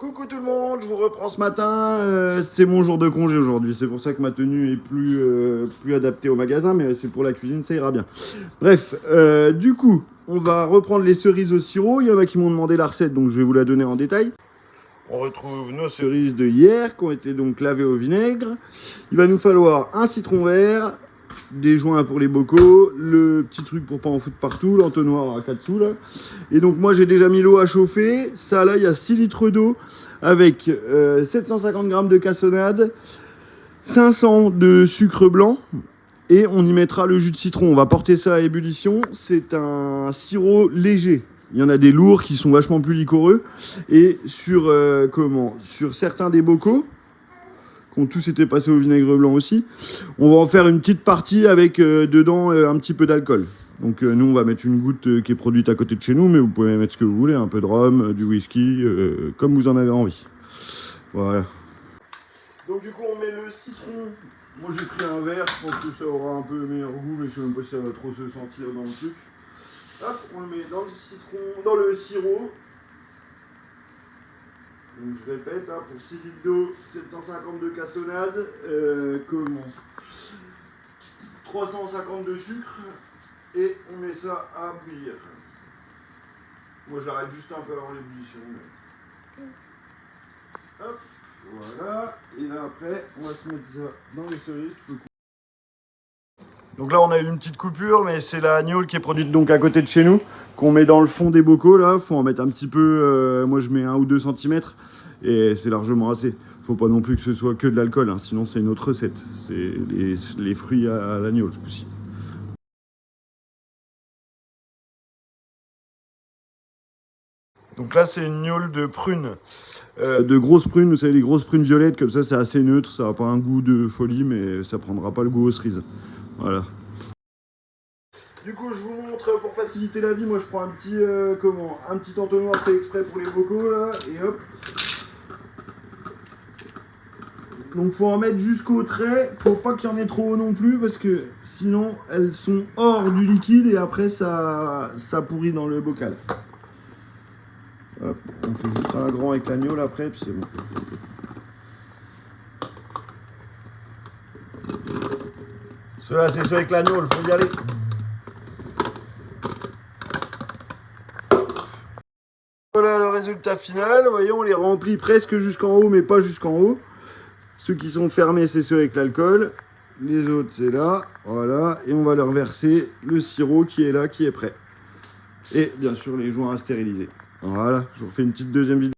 Coucou tout le monde, je vous reprends ce matin, c'est mon jour de congé aujourd'hui, c'est pour ça que ma tenue est plus adaptée au magasin, mais c'est pour la cuisine, ça ira bien. Bref, du coup, on va reprendre les cerises au sirop, il y en a qui m'ont demandé la recette, donc je vais vous la donner en détail. On retrouve nos cerises de hier, qui ont été donc lavées au vinaigre. Il va nous falloir un citron vert, des joints pour les bocaux, le petit truc pour pas en foutre partout, l'entonnoir à 4 sous là. Et donc moi j'ai déjà mis l'eau à chauffer. Ça là il y a 6 litres d'eau avec 750 g de cassonade, 500 de sucre blanc et on y mettra le jus de citron. On va porter ça à ébullition. C'est un sirop léger. Il y en a des lourds qui sont vachement plus liquoreux. Et sur certains des bocaux, qui ont tous été passés au vinaigre blanc aussi, on va en faire une petite partie avec dedans un petit peu d'alcool. Donc nous on va mettre une goutte qui est produite à côté de chez nous, mais vous pouvez mettre ce que vous voulez, un peu de rhum, du whisky, comme vous en avez envie. Voilà. Donc du coup on met le citron. Moi j'ai pris un verre, je pense que ça aura un peu meilleur goût, mais je sais même pas si ça va trop se sentir dans le truc. Hop, on le met dans le citron, dans le sirop. Donc je répète, hein, pour 6 litres d'eau, 750 de cassonade, 350 de sucre, et on met ça à bouillir. Moi j'arrête juste un peu avant l'ébullition. Mais... Hop, voilà, et là après, on va se mettre ça dans les cerises. Donc là on a eu une petite coupure, mais c'est la gnôle qui est produite donc à côté de chez nous, qu'on met dans le fond des bocaux là. Faut en mettre un petit peu, moi je mets 1 ou 2 cm et c'est largement assez. Faut pas non plus que ce soit que de l'alcool, hein, sinon c'est une autre recette. C'est les fruits à la gnôle ce coup-ci. Donc là c'est une gnôle de prunes, de grosses prunes, vous savez les grosses prunes violettes, comme ça c'est assez neutre, ça n'a pas un goût de folie, mais ça prendra pas le goût aux cerises. Voilà. Du coup, je vous montre pour faciliter la vie. Moi, je prends un petit entonnoir fait exprès pour les bocaux là, et hop. Donc, faut en mettre jusqu'au trait. Faut pas qu'il y en ait trop non plus parce que sinon, elles sont hors du liquide et après ça pourrit dans le bocal. Hop, on fait juste un grand avec l'agneau là après, puis c'est bon. Cela, c'est ceux avec l'agneau, il faut y aller. Voilà le résultat final, vous voyez on les remplit presque jusqu'en haut mais pas jusqu'en haut. Ceux qui sont fermés c'est ceux avec l'alcool, les autres c'est là, voilà, et on va leur verser le sirop qui est là, qui est prêt. Et bien sûr les joints à stériliser. Voilà, je vous refais une petite deuxième vidéo.